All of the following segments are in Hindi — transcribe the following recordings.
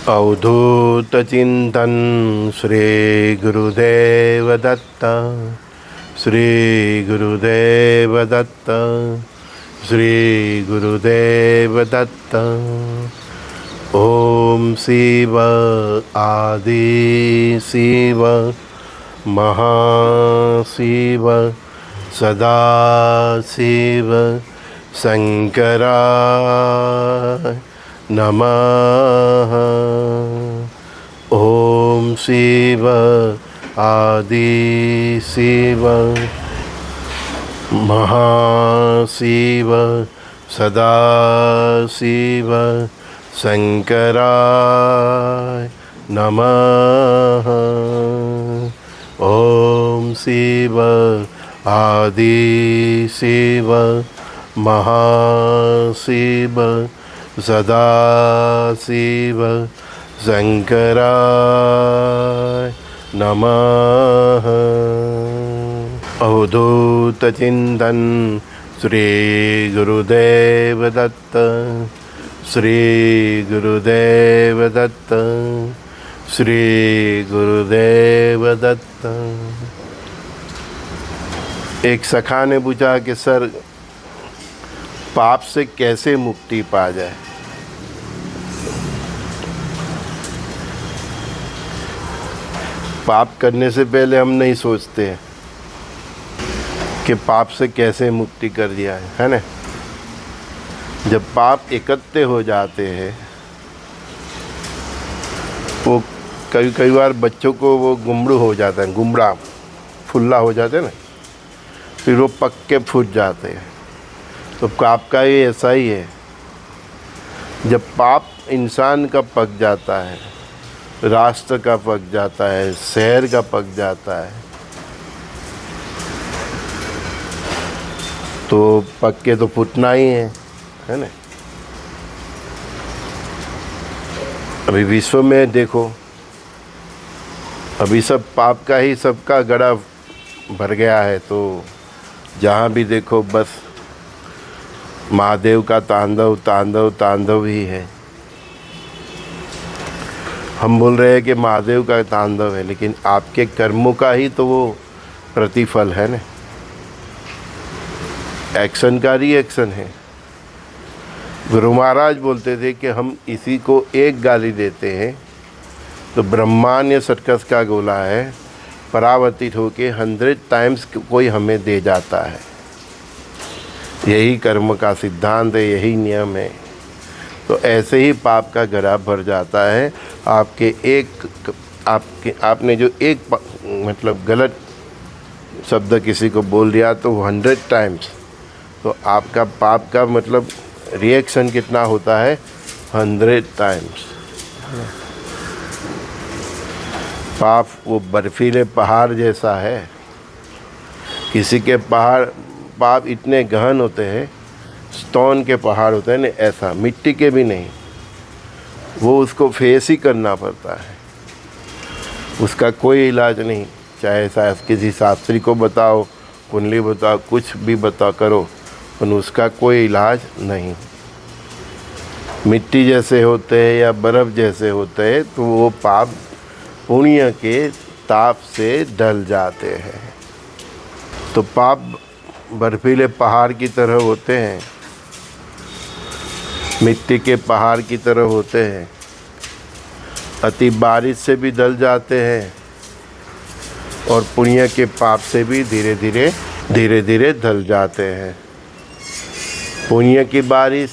अवधूत चिंतन श्री गुरुदेव दत्त। श्री गुरुदेव दत्त। श्री गुरुदेव दत्त। ओम शिव आदि शिव महाशिव सदा शिव शंकराय नमः। ओम शिव आदि शिव महाशिव सदा शिव शंकराय नमः। ओम शिव आदि शिव महाशिव सदा शिव शंकराय नमः। अवधूत चिंतन श्री गुरुदेव दत्त। श्री गुरुदेव दत्त। श्री गुरुदेव दत्त। एक सखा ने पूछा कि सर पाप से कैसे मुक्ति पा जाए। पाप करने से पहले हम नहीं सोचते हैं कि पाप से कैसे मुक्ति कर दिया है ना। जब पाप इकट्ठे हो जाते हैं, वो कई बार बच्चों को वो गुमड़ू हो जाता है, गुमड़ा फुल्ला हो जाते हैं ना, फिर वो पक के फूट जाते हैं। तो पाप का ये ऐसा ही है। जब पाप इंसान का पक जाता है, राष्ट्र का पक जाता है, शहर का पक जाता है, तो पक के तो फूटना ही है ना। अभी विश्व में देखो, अभी सब पाप का ही सबका गड़ा भर गया है। तो जहाँ भी देखो बस महादेव का तांडव तांडव तांडव ही है। हम बोल रहे हैं कि महादेव का तांडव है, लेकिन आपके कर्मों का ही तो वो प्रतिफल है ना। एक्शन का रिएक्शन है। गुरु महाराज बोलते थे कि हम इसी को एक गाली देते हैं तो ब्रह्मांड सर्कस का गोला है, परावर्तित होके 100 टाइम्स कोई हमें दे जाता है। यही कर्म का सिद्धांत है, यही नियम है। तो ऐसे ही पाप का घड़ा भर जाता है। आपने जो एक मतलब गलत शब्द किसी को बोल दिया तो 100 टाइम्स, तो आपका पाप का मतलब रिएक्शन कितना होता है, 100 टाइम्स। पाप वो बर्फीले पहाड़ जैसा है। किसी के पाप इतने गहन होते हैं, स्टोन के पहाड़ होते हैं ना, ऐसा मिट्टी के भी नहीं। वो उसको फेस ही करना पड़ता है, उसका कोई इलाज नहीं। चाहे किसी शास्त्री को बताओ, कुंडली बताओ, कुछ भी बताओ करो, पर उसका कोई इलाज नहीं। मिट्टी जैसे होते हैं या बर्फ़ जैसे होते हैं, तो वो पाप पुण्य के ताप से ढल जाते हैं। तो पाप बर्फीले पहाड़ की तरह होते हैं, मिट्टी के पहाड़ की तरह होते हैं। अति बारिश से भी ढल जाते हैं और पुण्य के पाप से भी धीरे धीरे ढल जाते हैं। पुण्य की बारिश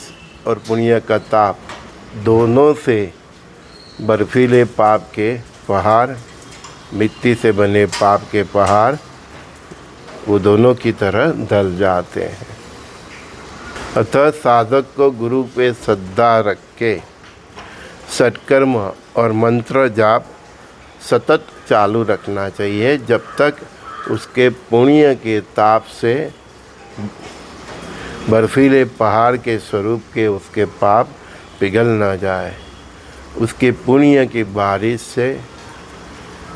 और पुण्य का ताप दोनों से बर्फीले पाप के पहाड़, मिट्टी से बने पाप के पहाड़, वो दोनों की तरह ढल जाते हैं। अतः साधक को गुरु पे श्रद्धा रख के सत्कर्म और मंत्र जाप सतत चालू रखना चाहिए, जब तक उसके पुण्य के ताप से बर्फीले पहाड़ के स्वरूप के उसके पाप पिघल ना जाए। उसके पुण्य की बारिश से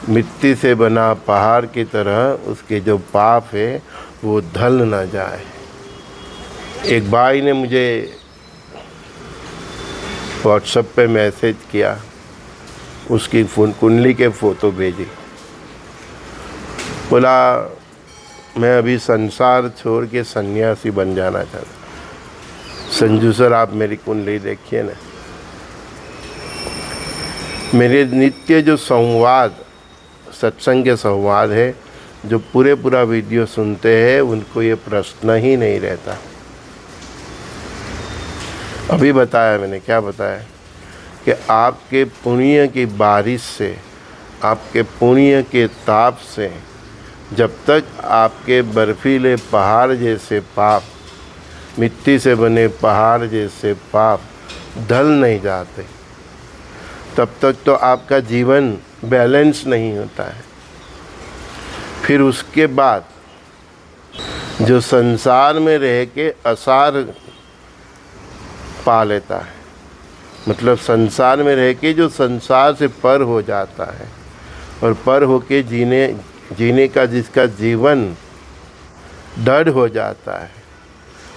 मिट्टी से बना पहाड़ की तरह उसके जो पाप है वो ढल न जाए। एक भाई ने मुझे व्हाट्सएप पे मैसेज किया उसकी कुंडली के फ़ोटो भेजी। बोला मैं अभी संसार छोड़ के सन्यासी बन जाना चाहता। संजू सर आप मेरी कुंडली देखिए ना। मेरे नित्य जो संवाद सत्संग के संवाद है, जो पूरा वीडियो सुनते हैं उनको ये प्रश्न ही नहीं रहता। अभी बताया मैंने, क्या बताया कि आपके पुण्य की बारिश से, आपके पुण्य के ताप से जब तक आपके बर्फीले पहाड़ जैसे पाप, मिट्टी से बने पहाड़ जैसे पाप ढल नहीं जाते, तब तक तो आपका जीवन बैलेंस नहीं होता है। फिर उसके बाद जो संसार में रह के असार पा लेता है, मतलब संसार में रह के जो संसार से पर हो जाता है और पर होके जीने का जिसका जीवन दृढ़ हो जाता है,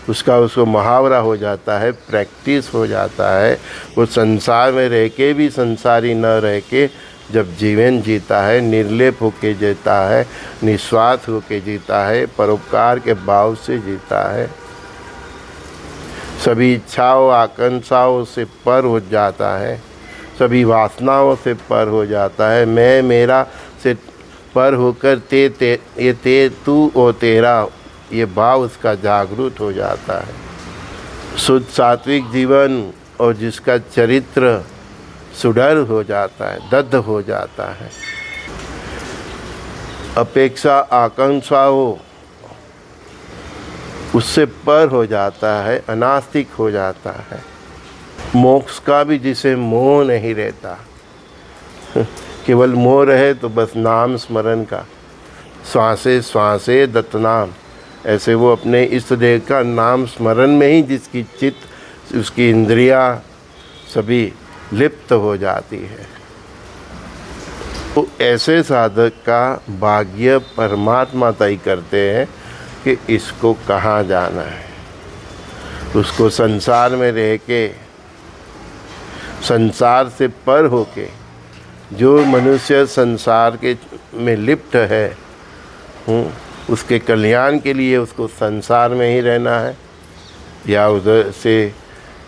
उसको मुहावरा हो जाता है, प्रैक्टिस हो जाता है। वो संसार में रह के भी संसारी न रह के जब जीवन जीता है, निर्लेप होके जीता है, निस्वार्थ होके जीता है, परोपकार के भाव से जीता है, सभी इच्छाओं आकांक्षाओं से पर हो जाता है, सभी वासनाओं से पर हो जाता है, मैं मेरा से पर होकर ते तू और तेरा, ये भाव उसका जागरूक हो जाता है। शुद्ध सात्विक जीवन और जिसका चरित्र सुडर हो जाता है, दग्ध हो जाता है, अपेक्षा आकांक्षाओं उससे पर हो जाता है, अनास्तिक हो जाता है, मोक्ष का भी जिसे मोह नहीं रहता, केवल मोह रहे तो बस नाम स्मरण का, श्वासे श्वासे दत्तनाम, ऐसे वो अपने इष्ट देव का नाम स्मरण में ही जिसकी चित्त, उसकी इंद्रियां सभी लिप्त हो जाती है। तो ऐसे साधक का भाग्य परमात्मा तय करते हैं कि इसको कहाँ जाना है। उसको संसार में रह के, संसार से पर होके, जो मनुष्य संसार के में लिप्त है, उसके कल्याण के लिए उसको संसार में ही रहना है, या उधर से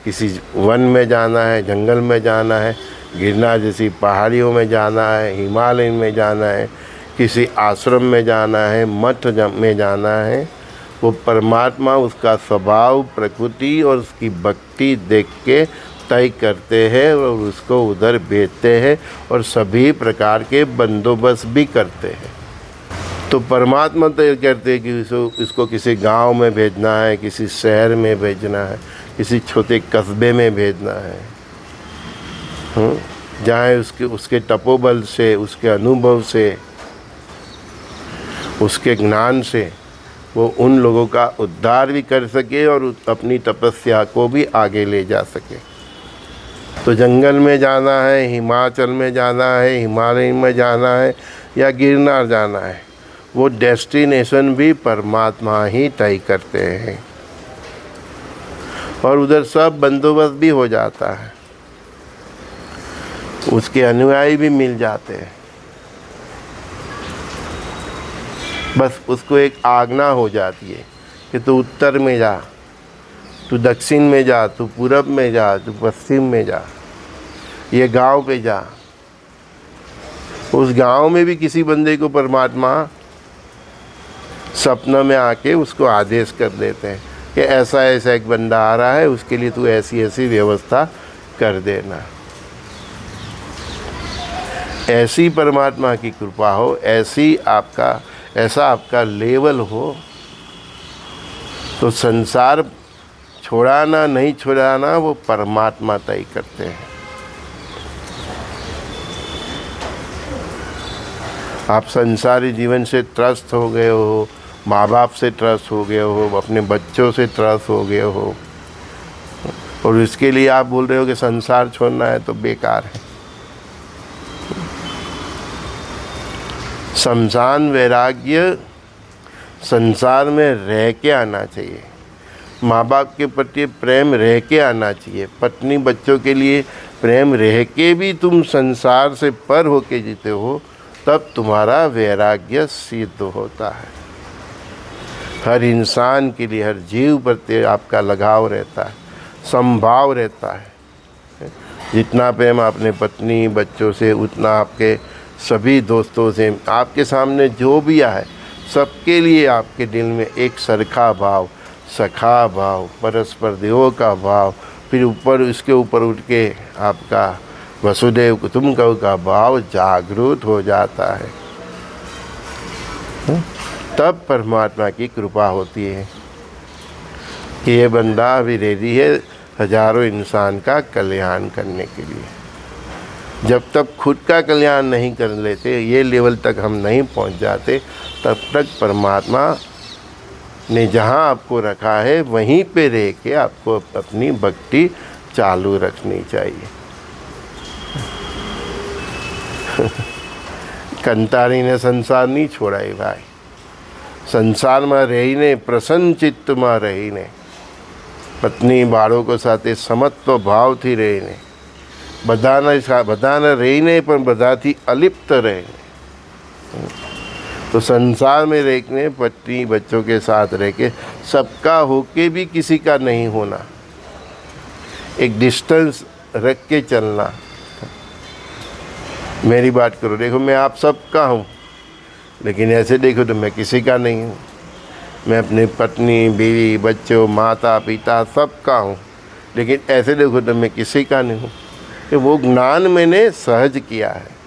किसी वन में जाना है, जंगल में जाना है, गिरनार जैसी पहाड़ियों में जाना है, हिमालय में जाना है, किसी आश्रम में जाना है, मठ में जाना है। वो परमात्मा उसका स्वभाव, प्रकृति और उसकी भक्ति देख के तय करते हैं और उसको उधर भेजते हैं और सभी प्रकार के बंदोबस्त भी करते हैं। तो परमात्मा तय करते हैं कि इसको किसी गांव में भेजना है, किसी शहर में भेजना है, किसी छोटे कस्बे में भेजना है, जहाँ उसके तपोबल से, उसके अनुभव से, उसके ज्ञान से वो उन लोगों का उद्धार भी कर सके और अपनी तपस्या को भी आगे ले जा सके। तो जंगल में जाना है, हिमाचल में जाना है, हिमालय में जाना है या गिरनार जाना है, वो डेस्टिनेशन भी परमात्मा ही तय करते हैं और उधर सब बंदोबस्त भी हो जाता है, उसके अनुयायी भी मिल जाते हैं। बस उसको एक आज्ञा हो जाती है कि तू उत्तर में जा, तू दक्षिण में जा, तू पूरब में जा, तू पश्चिम में जा, ये गांव पे जा। उस गांव में भी किसी बंदे को परमात्मा सपना में आके उसको आदेश कर देते हैं कि ऐसा ऐसा एक बंदा आ रहा है, उसके लिए तू ऐसी ऐसी व्यवस्था कर देना। ऐसी परमात्मा की कृपा हो, ऐसा आपका लेवल हो, तो संसार छोड़ाना नहीं छोड़ाना वो परमात्मा तय करते हैं। आप संसारी जीवन से त्रस्त हो गए हो, माँ बाप से त्रस्त हो गए हो, अपने बच्चों से त्रस्त हो गए हो, और इसके लिए आप बोल रहे हो कि संसार छोड़ना है, तो बेकार है। शमशान वैराग्य संसार में रह के आना चाहिए, माँ बाप के प्रति प्रेम रह के आना चाहिए, पत्नी बच्चों के लिए प्रेम रह के भी तुम संसार से पर होके जीते हो, तब तुम्हारा वैराग्य सिद्ध होता है। हर इंसान के लिए, हर जीव प्रति आपका लगाव रहता है, संभाव रहता है। जितना प्रेम आपने पत्नी बच्चों से, उतना आपके सभी दोस्तों से, आपके सामने जो भी आए सबके लिए आपके दिल में एक सरखा भाव, सखा भाव, परस्पर देवों का भाव, फिर ऊपर इसके ऊपर उठ के आपका वसुदेव कुटुंबकम का भाव जागृत हो जाता है। तब परमात्मा की कृपा होती है कि ये बंदा अभी रेडी है हजारों इंसान का कल्याण करने के लिए। जब तक खुद का कल्याण नहीं कर लेते, ये लेवल तक हम नहीं पहुंच जाते, तब तक परमात्मा ने जहां आपको रखा है वहीं पे रह के आपको अपनी भक्ति चालू रखनी चाहिए। कंटारी ने संसार नहीं छोड़ा है भाई, संसार में रहीने प्रसन्न चित्त में रहीने, पत्नी बाळको સાથે સમત્વ ભાવથી રહીને, બધાને રહીને પણ બધાથી અલિપ્ત રહીને, तो संसार में रहने पत्नी बच्चों के साथ रह के सबका होके भी किसी का नहीं होना, एक डिस्टेंस रख के चलना। मेरी बात करो, देखो मैं आप सबका हूँ, लेकिन ऐसे देखो तो मैं किसी का नहीं हूँ। मैं अपनी पत्नी बीवी बच्चों माता पिता सबका हूँ, लेकिन ऐसे देखो तो मैं किसी का नहीं हूँ। कि वो ज्ञान मैंने सहज किया है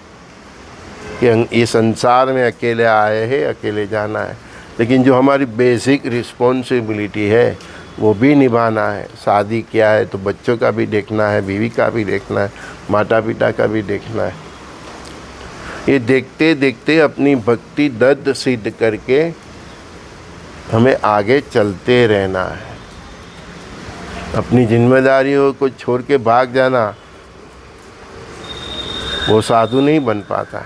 कि ये संसार में अकेले आए हैं, अकेले जाना है, लेकिन जो हमारी बेसिक रिस्पॉन्सिबिलिटी है वो भी निभाना है। शादी किया है तो बच्चों का भी देखना है, बीवी का भी देखना है, माता पिता का भी देखना है। ये देखते देखते अपनी भक्ति दृढ़ सिद्ध करके हमें आगे चलते रहना है। अपनी जिम्मेदारियों को छोड़ के भाग जाना, वो साधु नहीं बन पाता,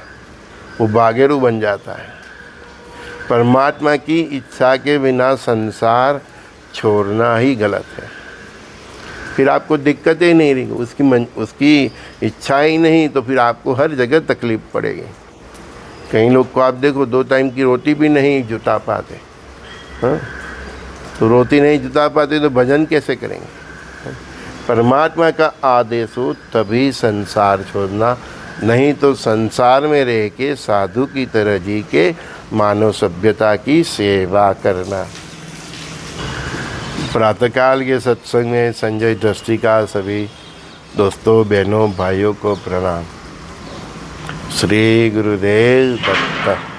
वो बागेरू बन जाता है। परमात्मा की इच्छा के बिना संसार छोड़ना ही गलत है। फिर आपको दिक्कतें नहीं रही, उसकी इच्छा ही नहीं, तो फिर आपको हर जगह तकलीफ़ पड़ेगी। कई लोग को आप देखो 2 टाइम की रोटी भी नहीं जुटा पाते, हाँ? तो रोटी नहीं जुटा पाते तो भजन कैसे करेंगे? परमात्मा का आदेश हो तभी संसार छोड़ना, नहीं तो संसार में रह के साधु की तरह जी के मानव सभ्यता की सेवा करना। प्रातःकाल के सत्संग में संजय दृष्टि का सभी दोस्तों बहनों भाइयों को प्रणाम। श्री गुरुदेव दत्त।